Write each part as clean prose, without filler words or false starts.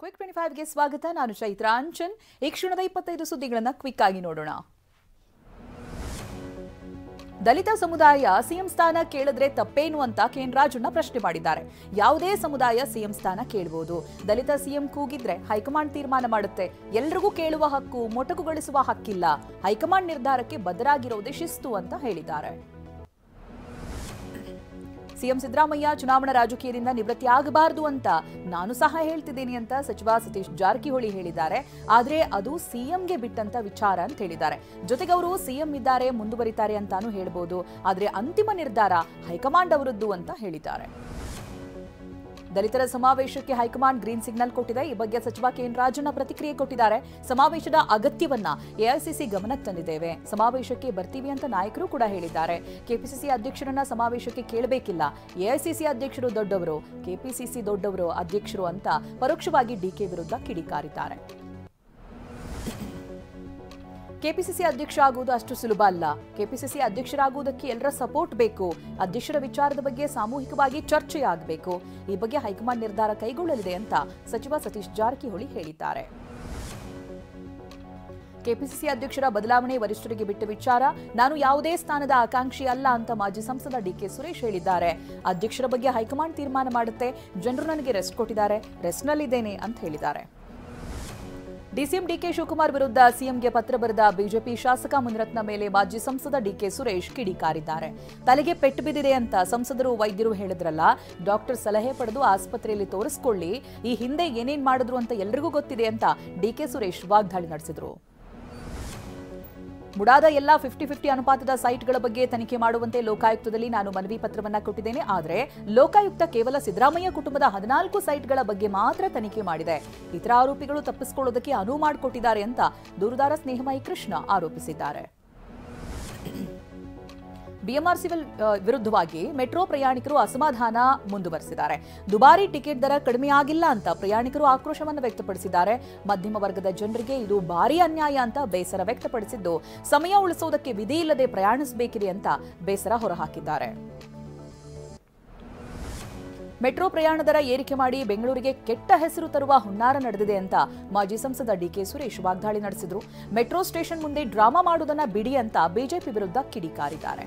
Quick 25ಗೆ ಸ್ವಾಗತ. ನಾನು ಚೈತ್ರ ಅಂಚನ್. ಈ ಕ್ಷಣದ 25 ಸುದ್ದಿಗಳನ್ನು ಕ್ವಿಕ್ ಆಗಿ ನೋಡೋಣ. ದಲಿತ ಸಮುದಾಯ ಸಿಎಂ ಸ್ಥಾನ ಕೇಳಿದ್ರೆ ತಪ್ಪೇನು ಅಂತ ಕೆಎನ್ ರಾಜಣ್ಣ ಪ್ರಶ್ನೆ ಮಾಡಿದ್ದಾರೆ. ಯಾವುದೇ ಸಮುದಾಯ ಸಿಎಂ ಸ್ಥಾನ ಕೇಳಬಹುದು. ದಲಿತ ಸಿಎಂ ಕೂಗಿದ್ರೆ ಹೈಕಮಾಂಡ್ ತೀರ್ಮಾನ ಮಾಡುತ್ತೆ. ಎಲ್ರಿಗೂ ಕೇಳುವ ಹಕ್ಕು, ಮೊಟಕುಗೊಳಿಸುವ ಹಕ್ಕಿಲ್ಲ. ಹೈಕಮಾಂಡ್ ನಿರ್ಧಾರಕ್ಕೆ ಬದ್ಧರಾಗಿರೋದೇ ಶಿಸ್ತು ಅಂತ ಹೇಳಿದ್ದಾರೆ. ಸಿಎಂ ಸಿದ್ದರಾಮಯ್ಯ ಚುನಾವಣಾ ರಾಜಕೀಯದಿಂದ ನಿವೃತ್ತಿ ಆಗಬಾರದು ಅಂತ ನಾನು ಸಹ ಹೇಳ್ತಿದ್ದೀನಿ ಅಂತ ಸಚಿವ ಸತೀಶ್ ಜಾರಕಿಹೊಳಿ ಹೇಳಿದ್ದಾರೆ. ಆದ್ರೆ ಅದು ಸಿಎಂಗೆ ಬಿಟ್ಟಂತ ವಿಚಾರ ಅಂತ ಹೇಳಿದ್ದಾರೆ. ಜೊತೆಗೆ ಅವರು ಸಿಎಂ ಇದ್ದಾರೆ, ಮುಂದುವರಿತಾರೆ ಅಂತಾನೂ ಹೇಳ್ಬೋದು. ಆದ್ರೆ ಅಂತಿಮ ನಿರ್ಧಾರ ಹೈಕಮಾಂಡ್ ಅವರದ್ದು ಅಂತ ಹೇಳಿದ್ದಾರೆ. ದಲಿತರ ಸಮಾವೇಶಕ್ಕೆ ಹೈಕಮಾಂಡ್ ಗ್ರೀನ್ ಸಿಗ್ನಲ್ ಕೊಟ್ಟಿದೆ. ಈ ಬಗ್ಗೆ ಸಚಿವ ಕೆಎನ್ ರಾಜಣ್ಣ ಪ್ರತಿಕ್ರಿಯೆ ಕೊಟ್ಟಿದ್ದಾರೆ. ಸಮಾವೇಶದ ಅಗತ್ಯವನ್ನ ಎಐಸಿಸಿ ಗಮನಕ್ಕೆ ತಂದಿದ್ದೇವೆ. ಸಮಾವೇಶಕ್ಕೆ ಬರ್ತೀವಿ ಅಂತ ನಾಯಕರು ಕೂಡ ಹೇಳಿದ್ದಾರೆ. ಕೆಪಿಸಿಸಿ ಅಧ್ಯಕ್ಷರನ್ನ ಸಮಾವೇಶಕ್ಕೆ ಕೇಳಬೇಕಿಲ್ಲ. ಎಐಸಿಸಿ ಅಧ್ಯಕ್ಷರು ದೊಡ್ಡವರು, ಕೆಪಿಸಿಸಿ ದೊಡ್ಡವರು ಅಧ್ಯಕ್ಷರು ಅಂತ ಪರೋಕ್ಷವಾಗಿ ಡಿಕೆ ವಿರುದ್ಧ ಕಿಡಿಕಾರಿದ್ದಾರೆ. ಕೆಪಿಸಿಸಿ ಅಧ್ಯಕ್ಷ ಆಗುವುದು ಅಷ್ಟು ಸುಲಭ ಅಲ್ಲ. ಕೆಪಿಸಿಸಿ ಅಧ್ಯಕ್ಷರಾಗುವುದಕ್ಕೆ ಎಲ್ಲರ ಸಪೋರ್ಟ್ ಬೇಕು. ಅಧ್ಯಕ್ಷರ ವಿಚಾರದ ಬಗ್ಗೆ ಸಾಮೂಹಿಕವಾಗಿ ಚರ್ಚೆಯಾಗಬೇಕು. ಈ ಬಗ್ಗೆ ಹೈಕಮಾಂಡ್ ನಿರ್ಧಾರ ಕೈಗೊಳ್ಳಲಿದೆ ಅಂತ ಸಚಿವ ಸತೀಶ್ ಜಾರಕಿಹೊಳಿ ಹೇಳಿದ್ದಾರೆ. ಕೆಪಿಸಿಸಿ ಅಧ್ಯಕ್ಷರ ಬದಲಾವಣೆ ವರಿಷ್ಠರಿಗೆ ಬಿಟ್ಟ ವಿಚಾರ. ನಾನು ಯಾವುದೇ ಸ್ಥಾನದ ಆಕಾಂಕ್ಷಿ ಅಲ್ಲ ಅಂತ ಮಾಜಿ ಸಂಸದ ಡಿಕೆ ಸುರೇಶ್ ಹೇಳಿದ್ದಾರೆ. ಅಧ್ಯಕ್ಷರ ಬಗ್ಗೆ ಹೈಕಮಾಂಡ್ ತೀರ್ಮಾನ ಮಾಡುತ್ತೆ. ಜನರು ನನಗೆ ರೆಸ್ಟ್ ಕೊಟ್ಟಿದ್ದಾರೆ, ರೆಸ್ಟ್ನಲ್ಲಿದ್ದೇನೆ ಅಂತ ಹೇಳಿದ್ದಾರೆ. ಡಿಸಿಎಂ ಡಿಕೆ ಶಿವಕುಮಾರ್ ವಿರುದ್ಧ ಸಿಎಂಗೆ ಪತ್ರ ಬರೆದ ಬಿಜೆಪಿ ಶಾಸಕ ಮುನಿರತ್ನ ಮೇಲೆ ಮಾಜಿ ಸಂಸದ ಡಿಕೆ ಸುರೇಶ್ ಕಿಡಿಕಾರಿದ್ದಾರೆ. ತಲೆಗೆ ಪೆಟ್ಟು ಬಿದ್ದಿದೆ ಅಂತ ಸಂಸದರು ವೈದ್ಯರು ಹೇಳಿದ್ರಲ್ಲ, ಡಾಕ್ಟರ್ ಸಲಹೆ ಪಡೆದು ಆಸ್ಪತ್ರೆಯಲ್ಲಿ ತೋರಿಸಿಕೊಳ್ಳಿ. ಈ ಹಿಂದೆ ಏನೇನ್ ಮಾಡಿದ್ರು ಅಂತ ಎಲ್ರಿಗೂ ಗೊತ್ತಿದೆ ಅಂತ ಡಿಕೆ ಸುರೇಶ್ ವಾಗ್ದಾಳಿ ನಡೆಸಿದ್ರು. ಮುಡಾದ ಎಲ್ಲ 50-50 ಅನುಪಾತದ ಸೈಟ್ಗಳ ಬಗ್ಗೆ ತನಿಖೆ ಮಾಡುವಂತೆ ಲೋಕಾಯುಕ್ತದಲ್ಲಿ ನಾನು ಮನವಿ ಪತ್ರವನ್ನ ಕೊಟ್ಟಿದ್ದೇನೆ. ಆದರೆ ಲೋಕಾಯುಕ್ತ ಕೇವಲ ಸಿದ್ದರಾಮಯ್ಯ ಕುಟುಂಬದ 14 ಸೈಟ್ಗಳ ಬಗ್ಗೆ ಮಾತ್ರ ತನಿಖೆ ಮಾಡಿದೆ. ಇತರ ಆರೋಪಿಗಳು ತಪ್ಪಿಸಿಕೊಳ್ಳೋದಕ್ಕೆ ಅನುವು ಮಾಡಿಕೊಟ್ಟಿದ್ದಾರೆ ಅಂತ ದೂರುದಾರ ಸ್ನೇಹಮಯಿ ಕೃಷ್ಣ ಆರೋಪಿಸಿದ್ದಾರೆ. ಬಿಎಂಆರ್ಸಿ ವಿರುದ್ಧವಾಗಿ ಮೆಟ್ರೋ ಪ್ರಯಾಣಿಕರು ಅಸಮಾಧಾನ ಮುಂದುವರೆಸಿದ್ದಾರೆ. ದುಬಾರಿ ಟಿಕೆಟ್ ದರ ಕಡಿಮೆ ಆಗಿಲ್ಲ ಅಂತ ಪ್ರಯಾಣಿಕರು ಆಕ್ರೋಶವನ್ನು ವ್ಯಕ್ತಪಡಿಸಿದ್ದಾರೆ. ಮಧ್ಯಮ ವರ್ಗದ ಜನರಿಗೆ ಇದು ಭಾರೀ ಅನ್ಯಾಯ ಅಂತ ಬೇಸರ ವ್ಯಕ್ತಪಡಿಸಿದ್ದು, ಸಮಯ ಉಳಿಸೋದಕ್ಕೆ ವಿಧಿ ಇಲ್ಲದೆ ಪ್ರಯಾಣಿಸಬೇಕಿದೆ ಅಂತ ಬೇಸರ ಹೊರಹಾಕಿದ್ದಾರೆ. ಮೆಟ್ರೋ ಪ್ರಯಾಣ ದರ ಏರಿಕೆ ಮಾಡಿ ಬೆಂಗಳೂರಿಗೆ ಕೆಟ್ಟ ಹೆಸರು ತರುವ ಹುನ್ನಾರ ನಡೆದಿದೆ ಅಂತ ಮಾಜಿ ಸಂಸದ ಡಿಕೆ ಸುರೇಶ್ ವಾಗ್ದಾಳಿ ನಡೆಸಿದ್ರು. ಮೆಟ್ರೋ ಸ್ಟೇಷನ್ ಮುಂದೆ ಡ್ರಾಮಾ ಮಾಡುವುದನ್ನ ಬಿಡಿ ಅಂತ ಬಿಜೆಪಿ ವಿರುದ್ಧ ಕಿಡಿಕಾರಿದ್ದಾರೆ.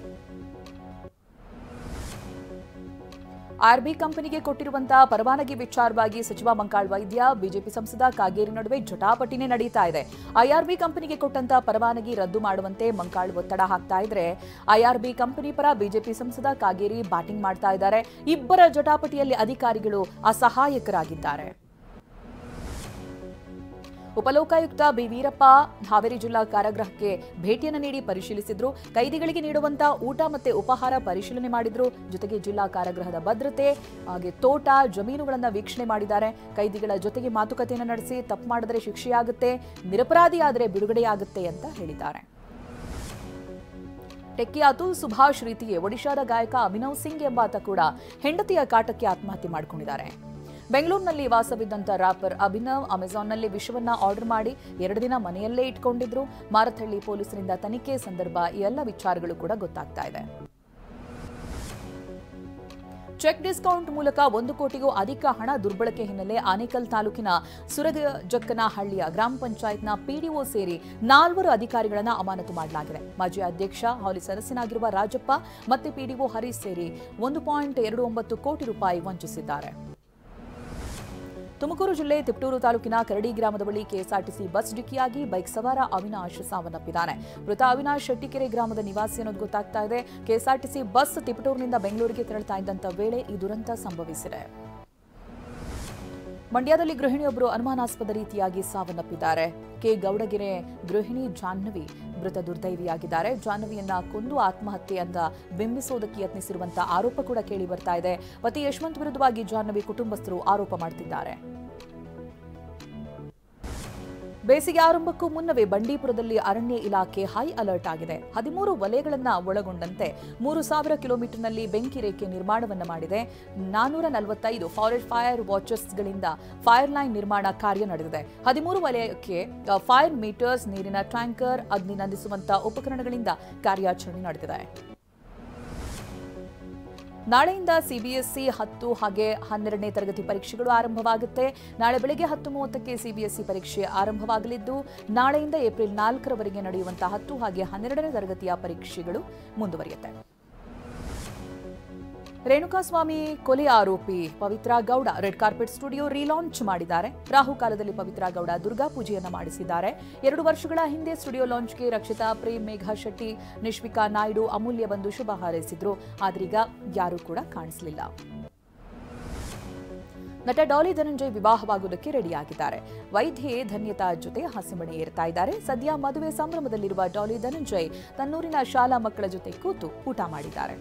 ಆರ್ಬಿ ಕಂಪನಿಗೆ ಕೊಟ್ಟಿರುವಂತಹ ಪರವಾನಗಿ ವಿಚಾರವಾಗಿ ಸಚಿವ ಮಂಕಾಳ್ ವೈದ್ಯ, ಬಿಜೆಪಿ ಸಂಸದ ಕಾಗೇರಿ ನಡುವೆ ಜಟಾಪಟಿನೇ ನಡೀತಾ ಇದೆ. ಐಆರ್ಬಿ ಕಂಪನಿಗೆ ಕೊಟ್ಟಂತಹ ಪರವಾನಗಿ ರದ್ದು ಮಾಡುವಂತೆ ಮಂಕಾಳ್ ಒತ್ತಡ ಹಾಕ್ತಾ ಇದ್ರೆ, ಐಆರ್ಬಿ ಕಂಪನಿ ಪರ ಬಿಜೆಪಿ ಸಂಸದ ಕಾಗೇರಿ ಬ್ಯಾಟಿಂಗ್ ಮಾಡ್ತಾ ಇದ್ದಾರೆ. ಇಬ್ಬರ ಜಟಾಪಟಿಯಲ್ಲಿ ಅಧಿಕಾರಿಗಳು ಅಸಹಾಯಕರಾಗಿದ್ದಾರೆ. ಉಪಲೋಕಾಯುಕ್ತ ಬಿ ವೀರಪ್ಪ ಹಾವೇರಿ ಜಿಲ್ಲಾ ಕಾರಾಗೃಹಕ್ಕೆ ಭೇಟಿಯನ್ನು ನೀಡಿ ಪರಿಶೀಲಿಸಿದ್ರು. ಕೈದಿಗಳಿಗೆ ನೀಡುವಂತಹ ಊಟ ಮತ್ತೆ ಉಪಹಾರ ಪರಿಶೀಲನೆ ಮಾಡಿದ್ರು. ಜೊತೆಗೆ ಜಿಲ್ಲಾ ಕಾರಾಗೃಹದ ಭದ್ರತೆ ಹಾಗೆ ತೋಟ, ಜಮೀನುಗಳನ್ನು ವೀಕ್ಷಣೆ ಮಾಡಿದ್ದಾರೆ. ಕೈದಿಗಳ ಜೊತೆಗೆ ಮಾತುಕತೆಯನ್ನು ನಡೆಸಿ ತಪ್ಪು ಮಾಡಿದರೆ ಶಿಕ್ಷೆಯಾಗುತ್ತೆ, ನಿರಪರಾಧಿಯಾದರೆ ಬಿಡುಗಡೆಯಾಗುತ್ತೆ ಅಂತ ಹೇಳಿದ್ದಾರೆ. ಟೆಕ್ಕಿ ಅತುಲ್ ಸುಭಾಷ್ ರೀತಿಯೇ ಒಡಿಶಾದ ಗಾಯಕ ಅಭಿನವ್ ಸಿಂಗ್ ಎಂಬಾತ ಕೂಡ ಹೆಂಡತಿಯ ಕಾಟಕ್ಕೆ ಆತ್ಮಹತ್ಯೆ ಮಾಡಿಕೊಂಡಿದ್ದಾರೆ. ಬೆಂಗಳೂರಿನಲ್ಲಿ ವಾಸವಿದ್ದಂಥ ರ್ಯಾಪರ್ ಅಭಿನವ್ ಅಮೆಜಾನ್ನಲ್ಲಿ ವಿಷವನ್ನ ಆರ್ಡರ್ ಮಾಡಿ 2 ದಿನ ಮನೆಯಲ್ಲೇ ಇಟ್ಕೊಂಡಿದ್ರು. ಮಾರತಹಳ್ಳಿ ಪೊಲೀಸರಿಂದ ತನಿಖೆ ಸಂದರ್ಭ ಈ ಎಲ್ಲ ವಿಚಾರಗಳು ಕೂಡ ಗೊತ್ತಾಗ್ತಾ ಇದೆ. ಚೆಕ್ ಡಿಸ್ಕೌಂಟ್ ಮೂಲಕ 1 ಕೋಟಿಗೂ ಅಧಿಕ ಹಣ ದುರ್ಬಳಕೆ ಹಿನ್ನೆಲೆ ಆನೇಕಲ್ ತಾಲೂಕಿನ ಸುರಗಜಕ್ಕನಹಳ್ಳಿಯ ಗ್ರಾಮ ಪಂಚಾಯತ್ನ ಪಿಡಿಒ ಸೇರಿ 4 ಅಧಿಕಾರಿಗಳನ್ನು ಅಮಾನತು ಮಾಡಲಾಗಿದೆ. ಮಾಜಿ ಅಧ್ಯಕ್ಷ ಹಾಲಿ ಸದಸ್ಯನಾಗಿರುವ ರಾಜಪ್ಪ ಮತ್ತೆ ಪಿಡಿಒ ಹರೀಶ್ ಸೇರಿ 1.29 ಕೋಟಿ ರೂಪಾಯಿ ವಂಚಿಸಿದ್ದಾರೆ. ತುಮಕೂರು ಜಿಲ್ಲೆ ತಿಪಟೂರು ತಾಲೂಕಿನ ಕರಡಿ ಗ್ರಾಮದ ಬಳಿ ಕೆಎಸ್ಆರ್ಟಿಸಿ ಬಸ್ ಡಿಕ್ಕಿಯಾಗಿ ಬೈಕ್ ಸವಾರ ಅವಿನಾಶ್ ಸಾವನ್ನಪ್ಪಿದ್ದಾನೆ. ಮೃತ ಅವಿನಾಶ್ ಶೆಟ್ಟಿಕೆರೆ ಗ್ರಾಮದ ನಿವಾಸಿ ಅನ್ನೋದು ಗೊತ್ತಾಗ್ತಾ ಇದೆ. ಕೆಎಸ್ಆರ್ಟಿಸಿ ಬಸ್ ತಿಪಟೂರಿನಿಂದ ಬೆಂಗಳೂರಿಗೆ ತೆರಳುತ್ತಾ ಇದ್ದಂಥ ವೇಳೆ ಈ ದುರಂತ ಸಂಭವಿಸಿದೆ. ಮಂಡ್ಯದಲ್ಲಿ ಗೃಹಿಣಿಯೊಬ್ಬರು ಅನುಮಾನಾಸ್ಪದ ರೀತಿಯಾಗಿ ಸಾವನ್ನಪ್ಪಿದ್ದಾರೆ. ಕೆ ಗೌಡಗೆರೆ ಗೃಹಿಣಿ ಜಾಹ್ನವಿ ಮೃತ ದುರ್ದೈವಿಯಾಗಿದ್ದಾರೆ. ಜಾಹ್ನವಿಯನ್ನ ಕೊಂದು ಆತ್ಮಹತ್ಯೆ ಅಂತ ಬಿಂಬಿಸೋದಕ್ಕೆ ಯತ್ನಿಸಿರುವಂತಹ ಆರೋಪ ಕೂಡ ಕೇಳಿ ಬರ್ತಾ ಇದೆ. ಪತಿ ಯಶವಂತ್ ವಿರುದ್ಧವಾಗಿ ಜಾಹ್ನವಿ ಕುಟುಂಬಸ್ಥರು ಆರೋಪ ಮಾಡುತ್ತಿದ್ದಾರೆ. ಬೇಸಿಗೆ ಆರಂಭಕ್ಕೂ ಮುನ್ನವೇ ಬಂಡೀಪುರದಲ್ಲಿ ಅರಣ್ಯ ಇಲಾಖೆ ಹೈ ಅಲರ್ಟ್ ಆಗಿದೆ. 13 ವಲಯಗಳನ್ನು ಒಳಗೊಂಡಂತೆ 3000 ಕಿಲೋಮೀಟರ್ನಲ್ಲಿ ಬೆಂಕಿ ರೇಖೆ ನಿರ್ಮಾಣವನ್ನು ಮಾಡಿದೆ. 445 ಫಾರೆಸ್ಟ್ ಫೈರ್ ವಾಚರ್ಸ್ಗಳಿಂದ ಫೈರ್ ಲೈನ್ ನಿರ್ಮಾಣ ಕಾರ್ಯ ನಡೆದಿದೆ. 13 ವಲಯಕ್ಕೆ ಫೈರ್ ಮೀಟರ್ಸ್, ನೀರಿನ ಟ್ಯಾಂಕರ್, ಅಗ್ನಿ ನಂದಿಸುವಂತಹ ಉಪಕರಣಗಳಿಂದ ಕಾರ್ಯಾಚರಣೆ ನಡೆದಿದೆ. ನಾಳೆಯಿಂದ ಸಿಬಿಎಸ್ಇ 10 ಹಾಗೆ 12ನೇ ತರಗತಿ ಪರೀಕ್ಷೆಗಳು ಆರಂಭವಾಗುತ್ತೆ. ನಾಳೆ ಬೆಳಗ್ಗೆ 10:30ಕ್ಕೆ ಸಿಬಿಎಸ್ಇ ಪರೀಕ್ಷೆ ಆರಂಭವಾಗಲಿದ್ದು, ನಾಳೆಯಿಂದ ಏಪ್ರಿಲ್ 4ರವರೆಗೆ ನಡೆಯುವಂತಹ 10 ಹಾಗೆ 12ನೇ ತರಗತಿಯ ಪರೀಕ್ಷೆಗಳು ಮುಂದುವರಿಯುತ್ತೆ. ರೇಣುಕಾಸ್ವಾಮಿ ಕೊಲೆ ಆರೋಪಿ Pavithra Gowda red carpet studio relaunch ಮಾಡಿದ್ದಾರೆ. ರಾಹುಕಾಲದಲ್ಲಿ ಪವಿತ್ರ ಗೌಡ ದುರ್ಗಾ ಪೂಜೆಯನ್ನು ಮಾಡಿಸಿದ್ದಾರೆ. 2 ವರ್ಷಗಳ ಹಿಂದೆ ಸ್ಟುಡಿಯೋ ಲಾಂಚ್ಗೆ ರಕ್ಷಿತಾ ಪ್ರೇಮ್, ಮೇಘಾ ಶೆಟ್ಟಿ, ನಿಶ್ವಿಕಾ ನಾಯ್ಡು, ಅಮೂಲ್ಯ ಬಂದು ಶುಭ ಹಾರೈಸಿದ್ರು. ಆದ್ರೀಗ ಯಾರೂ ಕೂಡ ಕಾಣಿಸಲಿಲ್ಲ. ನಟ ಡಾಲಿ ಧನಂಜಯ್ ವಿವಾಹವಾಗುವುದಕ್ಕೆ ರೆಡಿಯಾಗಿದ್ದಾರೆ. ವೈದ್ಯೆ ಧನ್ಯತಾ ಜೊತೆ ಹಸಿಮಣೆ ಏರ್ತಾ ಇದ್ದಾರೆ. ಸದ್ಯ ಮದುವೆ ಸಂಭ್ರಮದಲ್ಲಿರುವ ಡಾಲಿ ಧನಂಜಯ್ ತನ್ನೂರಿನ ಶಾಲಾ ಮಕ್ಕಳ ಜೊತೆ ಕೂತು ಊಟ ಮಾಡಿದ್ದಾರೆ.